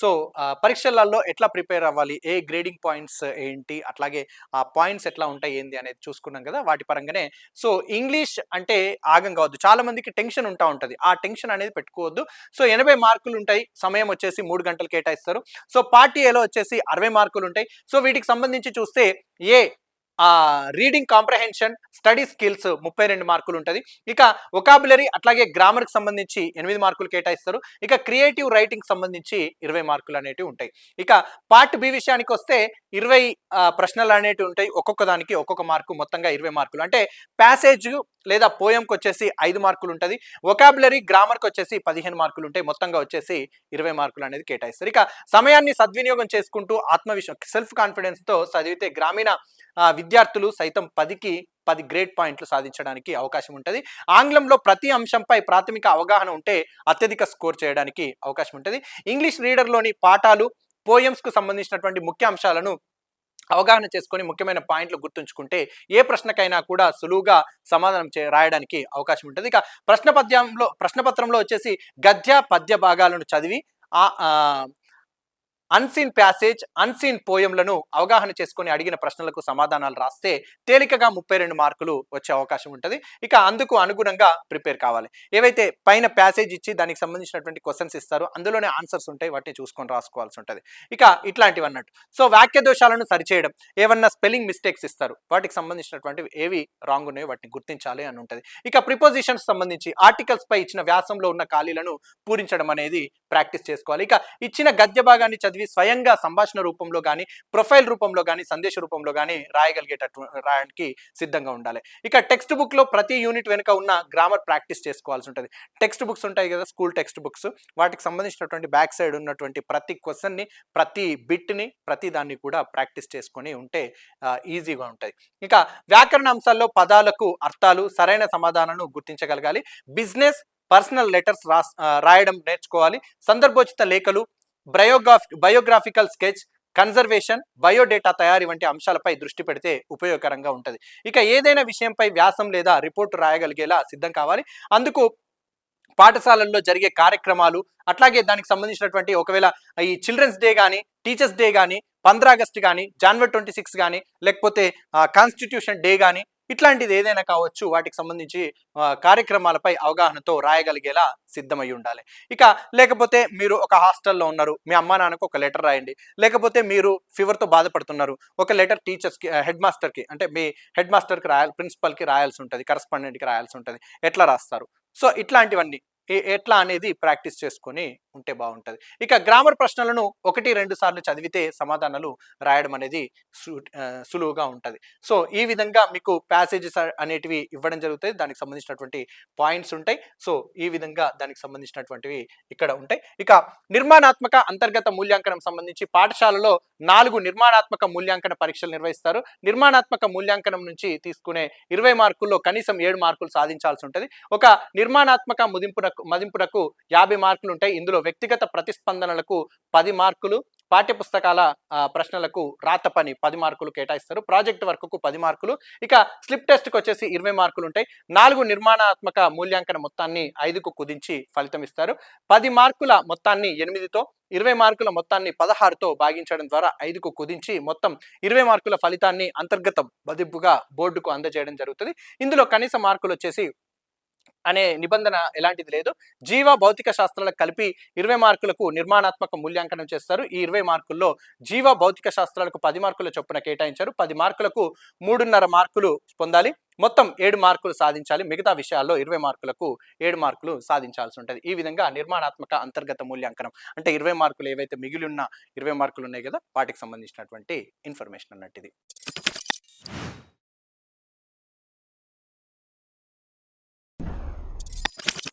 So పరీక్షలలో ఎట్లా prepare అవ్వాలి, ఏ గ్రేడింగ్ పాయింట్స్ ఏంటి, అట్లాగే ఆ పాయింట్స్ ఎట్లా ఉంటాయి ఏంది అనేది చూసుకున్నాం కదా. వాటి పరంగానే సో ఇంగ్లీష్ అంటే ఆగం కావద్దు. చాలా మందికి టెన్షన్ ఉంటా ఉంటది. ఆ టెన్షన్ అనేది పెట్టుకోవద్దు. సో 80 మార్కులు ఉంటాయి. సమయం వచ్చేసి 3 గంటలు కేటాయిస్తారు. సో పార్ట్ ఏలో వచ్చేసి 60 మార్కులు ఉంటాయి. సో వీటికి సంబంధించి చూస్తే ఏ రీడింగ్ కాంప్రహెన్షన్, స్టడీ స్కిల్స్ 32 మార్కులు ఉంటుంది. ఇక వొకాబులరీ అట్లాగే గ్రామర్కి సంబంధించి 8 మార్కులు కేటాయిస్తారు. ఇక క్రియేటివ్ రైటింగ్ సంబంధించి 20 మార్కులు అనేటివి ఉంటాయి. ఇక పార్ట్ బి విషయానికి వస్తే 20 ప్రశ్నలు అనేటివి ఉంటాయి. ఒక్కొక్క దానికి ఒక్కొక్క మార్కు, మొత్తంగా 20 మార్కులు. అంటే ప్యాసేజ్ లేదా పోయంకి వచ్చేసి 5 మార్కులు ఉంటుంది. వొకాబులరీ గ్రామర్కి వచ్చేసి 15 మార్కులు ఉంటాయి. మొత్తంగా వచ్చేసి 20 మార్కులు అనేది కేటాయిస్తారు. ఇక సమయాన్ని సద్వినియోగం చేసుకుంటూ ఆత్మవిశ్వాసం, సెల్ఫ్ కాన్ఫిడెన్స్తో చదివితే గ్రామీణ విద్యార్థులు సైతం 10కి 10 గ్రేడ్ పాయింట్లు సాధించడానికి అవకాశం ఉంటుంది. ఆంగ్లంలో ప్రతి అంశంపై ప్రాథమిక అవగాహన ఉంటే అత్యధిక స్కోర్ చేయడానికి అవకాశం ఉంటుంది. ఇంగ్లీష్ రీడర్లోని పాఠాలు, పోయమ్స్కు సంబంధించినటువంటి ముఖ్య అంశాలను అవగాహన చేసుకొని ముఖ్యమైన పాయింట్లు గుర్తుంచుకుంటే ఏ ప్రశ్నకైనా కూడా సులువుగా సమాధానం రాయడానికి అవకాశం ఉంటుంది. ఇక ప్రశ్నపత్రంలో వచ్చేసి గద్య పద్య భాగాలను చదివి అన్సీన్ ప్యాసేజ్, అన్సీన్ పోయంలను అవగాహన చేసుకొని అడిగిన ప్రశ్నలకు సమాధానాలు రాస్తే తేలికగా 32 మార్కులు వచ్చే అవకాశం ఉంటుంది. ఇక అందుకు అనుగుణంగా ప్రిపేర్ కావాలి. ఏవైతే పైన ప్యాసేజ్ ఇచ్చి దానికి సంబంధించినటువంటి క్వశ్చన్స్ ఇస్తారో అందులోనే ఆన్సర్స్ ఉంటాయి, వాటిని చూసుకొని రాసుకోవాల్సి ఉంటుంది. ఇక ఇట్లాంటివి అన్నట్టు. సో వాక్య దోషాలను సరిచేయడం, ఏమన్నా స్పెల్లింగ్ మిస్టేక్స్ ఇస్తారు, వాటికి సంబంధించినటువంటివి ఏవి రాంగ్ ఉన్నాయో వాటిని గుర్తించాలి అని ఉంటుంది. ఇక ప్రిపోజిషన్స్ సంబంధించి ఆర్టికల్స్ పై ఇచ్చిన వ్యాసంలో ఉన్న ఖాళీలను పూరించడం అనేది ప్రాక్టీస్ చేసుకోవాలి. ఇక ఇచ్చిన గద్య భాగాన్ని చదివి స్వయంగా సంభాషణ రూపంలో కానీ, ప్రొఫైల్ రూపంలో కానీ, సందేశ రూపంలో కానీ రాయడానికి సిద్ధంగా ఉండాలి. ఇక టెక్స్ట్ బుక్ లో ప్రతి యూనిట్ వెనుక ఉన్న గ్రామర్ ప్రాక్టీస్ చేసుకోవాల్సి ఉంటుంది. టెక్స్ట్ బుక్స్ ఉంటాయి కదా, స్కూల్ టెక్స్ట్ బుక్స్, వాటికి సంబంధించినటువంటి బ్యాక్ సైడ్ ఉన్నటువంటి ప్రతి క్వశ్చన్ ని, ప్రతి బిట్ ని, ప్రతి దాన్ని కూడా ప్రాక్టీస్ చేసుకొని ఉంటే ఈజీగా ఉంటుంది. ఇక వ్యాకరణ అంశాల్లో పదాలకు అర్థాలు, సరైన సమాధానాలను గుర్తించగలగాలి. బిజినెస్, పర్సనల్ లెటర్స్ రాయడం నేర్చుకోవాలి. సందర్భోచిత లేఖలు, బయోగ్రాఫికల్ స్కెచ్, కన్జర్వేషన్, బయోడేటా తయారీ వంటి అంశాలపై దృష్టి పెడితే ఉపయోగకరంగా ఉంటుంది. ఇక ఏదైనా విషయంపై వ్యాసం లేదా రిపోర్టు రాయగలిగేలా సిద్ధం కావాలి. అందుకు పాఠశాలల్లో జరిగే కార్యక్రమాలు, అట్లాగే దానికి సంబంధించినటువంటి ఒకవేళ ఈ చిల్డ్రన్స్ డే కానీ, టీచర్స్ డే కానీ, 15 ఆగస్ట్ కానీ, జనవరి 26 కానీ, లేకపోతే కాన్స్టిట్యూషన్ డే కానీ, ఇట్లాంటిది ఏదైనా కావచ్చు, వాటికి సంబంధించి కార్యక్రమాలపై అవగాహనతో రాయగలిగేలా సిద్ధమై ఉండాలి. ఇక లేకపోతే మీరు ఒక హాస్టల్లో ఉన్నారు, మీ అమ్మా నాన్నకు ఒక లెటర్ రాయండి. లేకపోతే మీరు ఫీవర్తో బాధపడుతున్నారు, ఒక లెటర్ టీచర్స్కి, హెడ్ మాస్టర్కి, అంటే మీ హెడ్ మాస్టర్కి రాయాలి, ప్రిన్సిపల్కి రాయాల్సి ఉంటుంది, కరస్పాండెంట్కి రాయాల్సి ఉంటుంది. ఎట్లా రాస్తారు? సో ఇట్లాంటివన్నీ ఎట్లా అనేది ప్రాక్టీస్ చేసుకొని ఉంటే బాగుంటుంది. ఇక గ్రామర్ ప్రశ్నలను 1-2 సార్లు చదివితే సమాధానాలు రాయడం అనేది సులువుగా ఉంటుంది. సో ఈ విధంగా మీకు ప్యాసేజెస్ అనేటివి ఇవ్వడం జరుగుతుంది. దానికి సంబంధించినటువంటి పాయింట్స్ ఉంటాయి. సో ఈ విధంగా దానికి సంబంధించినటువంటివి ఇక్కడ ఉంటాయి. ఇక నిర్మాణాత్మక అంతర్గత మూల్యాంకనం సంబంధించి పాఠశాలలో 4 నిర్మాణాత్మక మూల్యాంకన పరీక్షలు నిర్వహిస్తారు. నిర్మాణాత్మక మూల్యాంకనం నుంచి తీసుకునే 20 మార్కుల్లో కనీసం 7 మార్కులు సాధించాల్సి ఉంటుంది. ఒక నిర్మాణాత్మక మదింపునకు 50 మార్కులు ఉంటాయి. ఇందులో వ్యక్తిగత ప్రతిస్పందనలకు 10 మార్కులు, పాఠ్యపుస్తకాల ప్రశ్నలకు రాత పని 10 మార్కులు కేటాయిస్తారు. ప్రాజెక్ట్ వర్క్కు 10 మార్కులు. ఇక స్లిప్ టెస్ట్కి వచ్చేసి 20 మార్కులు ఉంటాయి. 4 నిర్మాణాత్మక మూల్యాంకన మొత్తాన్ని 5కు కుదించి ఫలితం ఇస్తారు. 10 మార్కుల మొత్తాన్ని 8తో, 20 మార్కుల మొత్తాన్ని 16తో భాగించడం ద్వారా 5కు కుదించి మొత్తం 20 మార్కుల ఫలితాన్ని అంతర్గత మదింపుగా బోర్డుకు అందజేయడం జరుగుతుంది. ఇందులో కనీస మార్కులు వచ్చేసి అనే నిబంధన ఎలాంటిది లేదు. జీవ భౌతిక శాస్త్రాలకు కలిపి 20 మార్కులకు నిర్మాణాత్మక మూల్యాంకనం చేస్తారు. ఈ 20 మార్కుల్లో జీవ భౌతిక శాస్త్రాలకు 10 మార్కుల చొప్పున కేటాయించారు. 10 మార్కులకు 3.5 మార్కులు పొందాలి. మొత్తం 7 మార్కులు సాధించాలి. మిగతా విషయాల్లో 20 మార్కులకు 7 మార్కులు సాధించాల్సి ఉంటుంది. ఈ విధంగా నిర్మాణాత్మక అంతర్గత మూల్యాంకనం అంటే 20 మార్కులు ఏవైతే మిగిలి ఉన్న 20 మార్కులు ఉన్నాయి కదా, వాటికి సంబంధించినటువంటి ఇన్ఫర్మేషన్ అన్నట్టు ఇది.